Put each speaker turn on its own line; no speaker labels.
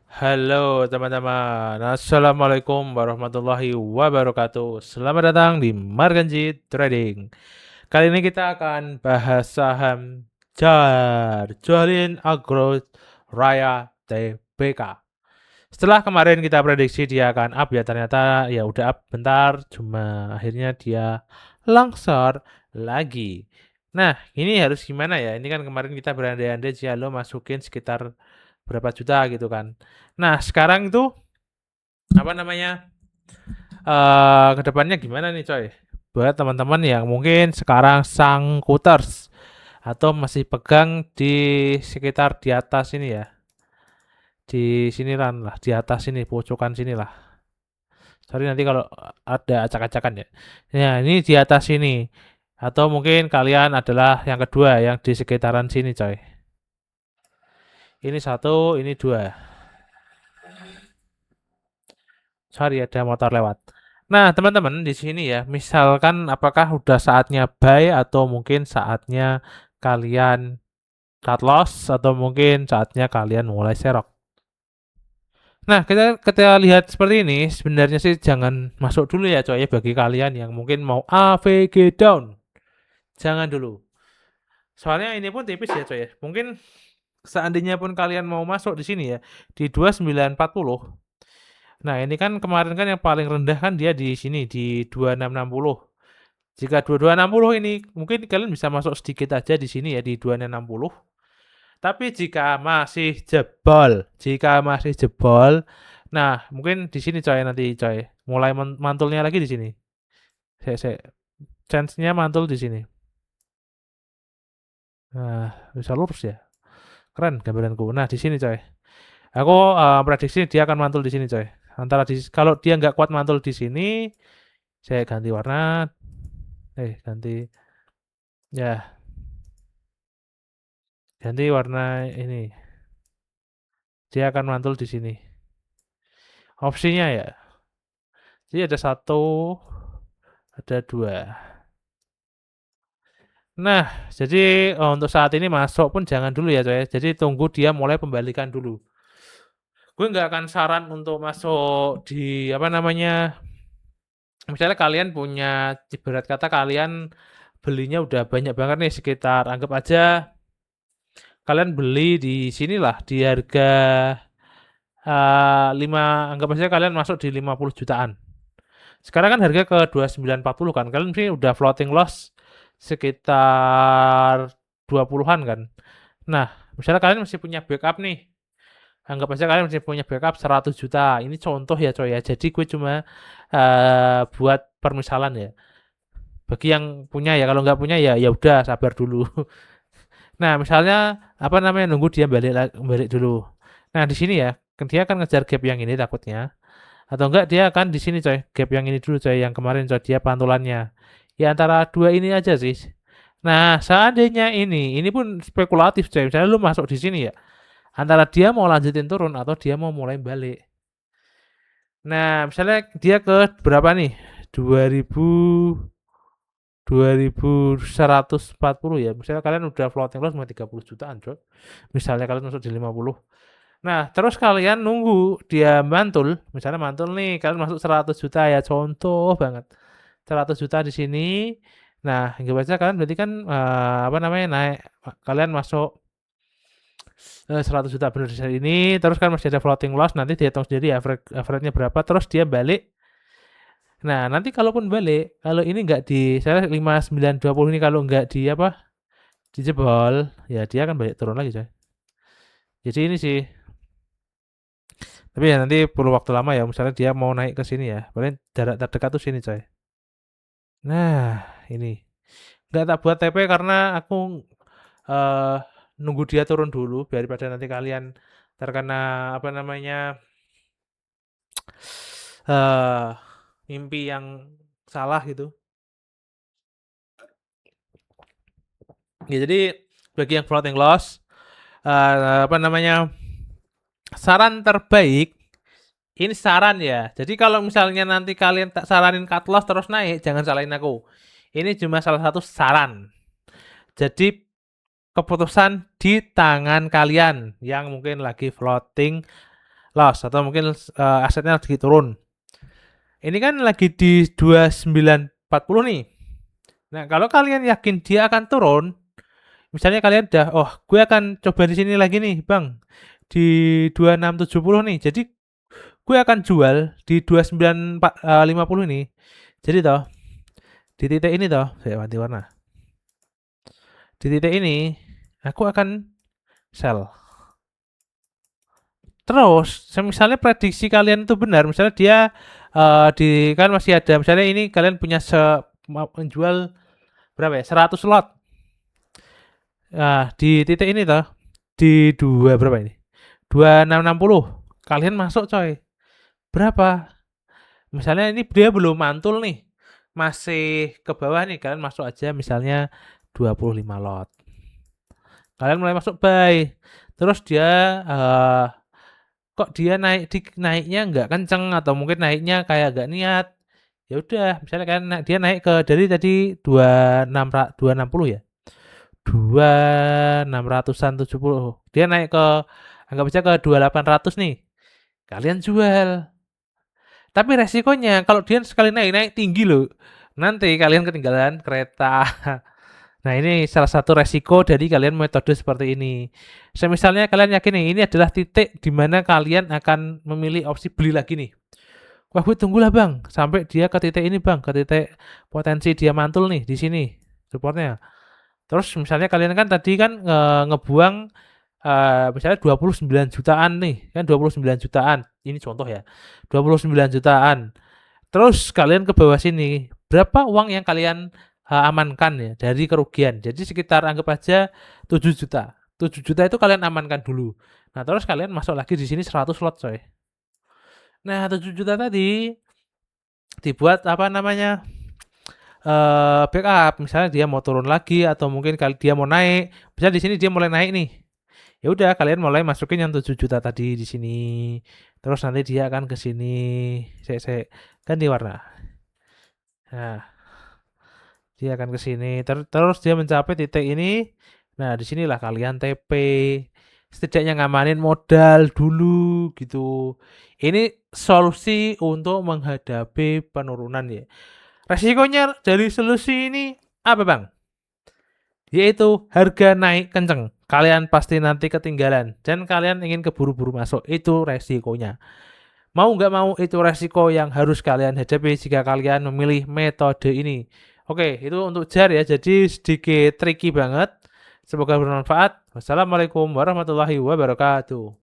Halo teman-teman, Assalamualaikum warahmatullahi wabarakatuh. Selamat datang di Marganji Trading. Kali ini kita akan bahas saham JAR, Jualin Agro Raya Tbk. Setelah kemarin kita prediksi dia akan up ya, ternyata ya udah up bentar, cuma akhirnya dia longsor lagi. Nah, ini harus gimana ya? Ini kan kemarin kita berandai-andai Cialo masukin sekitar berapa juta gitu kan. Nah, sekarang itu apa namanya? Kedepannya gimana nih, coy? Buat teman-teman yang mungkin sekarang sangkuters atau masih pegang di sekitar di atas ini ya. Di siniran lah, di atas sini, pojokan sini lah. Sorry nanti kalau ada acak-acakan ya. Ya, ini di atas sini. Atau mungkin kalian adalah yang kedua yang di sekitaran sini, coy. Ini satu, ini dua. Sorry ada motor lewat. Nah, teman-teman di sini ya, misalkan apakah udah saatnya buy atau mungkin saatnya kalian cut loss atau mungkin saatnya kalian mulai serok. Nah, kita lihat seperti ini, sebenarnya sih jangan masuk dulu ya coy ya bagi kalian yang mungkin mau AVG down. Jangan dulu. Soalnya ini pun tipis ya coy ya. Mungkin seandainya pun kalian mau masuk di sini ya di 2940. Nah, ini kan kemarin kan yang paling rendah kan dia di sini di 2660. Jika 2260 ini mungkin kalian bisa masuk sedikit aja di sini ya di 2660. Tapi jika masih jebol, nah mungkin di sini coy nanti coy mulai mantulnya lagi di sini. Saya chance-nya mantul di sini. Nah, bisa lurus ya. Keren gambaranku. Nah, di sini coy. Aku prediksi dia akan mantul di sini coy. Antara kalau dia nggak kuat mantul di sini, saya ganti warna. Ganti ya, ganti warna ini. Dia akan mantul di sini. Opsinya ya. Jadi ada satu, ada dua. Nah, jadi untuk saat ini masuk pun jangan dulu ya coy. Jadi tunggu dia mulai pembalikan dulu. Gue nggak akan saran untuk masuk di apa namanya. Misalnya kalian punya, ibarat kata kalian belinya udah banyak banget nih sekitar anggap aja kalian beli di sinilah di harga 5 anggap aja kalian masuk di 50 jutaan. Sekarang kan harga ke 2940 kan. Kalian sih udah floating loss sekitar 20-an kan. Nah, misalnya kalian masih punya backup nih. Anggap aja kalian masih punya backup 100 juta. Ini contoh ya coy ya. Jadi gue cuma buat permisalan ya. Bagi yang punya ya, kalau nggak punya ya ya udah sabar dulu. Nah, misalnya apa namanya nunggu dia balik dulu. Nah, di sini ya, dia akan ngejar gap yang ini takutnya. Atau enggak dia akan di sini coy, gap yang ini dulu coy, yang kemarin coy dia pantulannya. Ya antara dua ini aja sih. Nah, seandainya ini pun spekulatif coy. Misalnya lu masuk di sini ya, antara dia mau lanjutin turun atau dia mau mulai balik. Nah, misalnya dia ke berapa nih? 2000 2140 ya. Misalnya kalian udah floating loss cuma 30 jutaan, coy. Misalnya kalian masuk di 50. Nah, terus kalian nunggu dia mantul, misalnya mantul nih, kalian masuk 100 juta ya, contoh banget. 100 juta di sini. Nah, nggak baca kalian berarti kan apa namanya naik kalian masuk 100 juta benar di ini, terus kan masih ada floating loss, nanti dihitung sendiri average-nya berapa, terus dia balik. Nah, nanti kalaupun balik, kalau ini nggak di saya 5920 ini kalau nggak di apa dijebol, ya dia akan balik turun lagi, coy. Jadi ini sih. Tapi ya nanti perlu waktu lama ya. Misalnya dia mau naik ke sini ya. Paling jarak terdekat tuh sini, coy. Nah, ini. Nggak tak buat TP karena aku eh nunggu dia turun dulu daripada nanti kalian terkena apa namanya eh mimpi yang salah gitu. Ya, jadi bagi yang floating loss apa namanya saran terbaik ini saran ya. Jadi kalau misalnya nanti kalian tak saranin cut loss terus naik, jangan salahin aku. Ini cuma salah satu saran. Jadi keputusan di tangan kalian yang mungkin lagi floating loss atau mungkin asetnya lagi turun. Ini kan lagi di 2940 nih. Nah, kalau kalian yakin dia akan turun, misalnya kalian udah, oh, gue akan coba di sini lagi nih, Bang. Di 2670 nih. Jadi gue akan jual di 2950 ini. Jadi toh, di titik ini toh, saya ganti warna. Di titik ini aku akan sell. Terus, misalnya prediksi kalian itu benar, misalnya dia di kan masih ada, misalnya ini kalian punya menjual berapa ya? 100 lot. Nah, di titik ini toh, di berapa ini? 2660. Kalian masuk coy. Berapa? Misalnya ini dia belum mantul nih. Masih ke bawah nih, kalian masuk aja misalnya 25 lot. Kalian mulai masuk buy. Terus dia kok dia naiknya nggak kenceng atau mungkin naiknya kayak gak niat. Ya udah, misalnya kan dia naik ke dari tadi 260 ya. 2600-an 70. Dia naik ke anggap aja ke 2800 nih. Kalian jual. Tapi resikonya kalau dia sekali naik tinggi loh. Nanti kalian ketinggalan kereta. Nah, ini salah satu resiko dari kalian metode seperti ini. Misalnya kalian yakin nih, ini adalah titik di mana kalian akan memilih opsi beli lagi nih. Wah, gue tunggulah bang, sampai dia ke titik ini bang, ke titik potensi dia mantul nih di sini supportnya. Terus misalnya kalian kan tadi kan ngebuang misalnya 29 jutaan nih, kan 29 jutaan. Ini contoh ya. 29 jutaan. Terus kalian ke bawah sini, berapa uang yang kalian amankan ya dari kerugian. Jadi sekitar anggap aja 7 juta. 7 juta itu kalian amankan dulu. Nah, terus kalian masuk lagi di sini 100 lot, coy. Nah, 7 juta tadi dibuat apa namanya? Backup. Misalnya dia mau turun lagi atau mungkin kali dia mau naik. Misalnya di sini dia mulai naik nih. Ya udah kalian mulai masukin yang 7 juta tadi di sini. Terus nanti dia akan ke sini. Saya ganti warna. Nah, dia akan ke sini. Terus dia mencapai titik ini. Nah, disinilah kalian TP. Setidaknya ngamanin modal dulu gitu. Ini solusi untuk menghadapi penurunan ya. Resikonya dari solusi ini apa bang? Yaitu harga naik kenceng. Kalian pasti nanti ketinggalan dan kalian ingin keburu-buru masuk. Itu resikonya. Mau nggak mau itu resiko yang harus kalian hadapi jika kalian memilih metode ini. Oke, itu untuk jar ya. Jadi sedikit tricky banget. Semoga bermanfaat. Wassalamualaikum warahmatullahi wabarakatuh.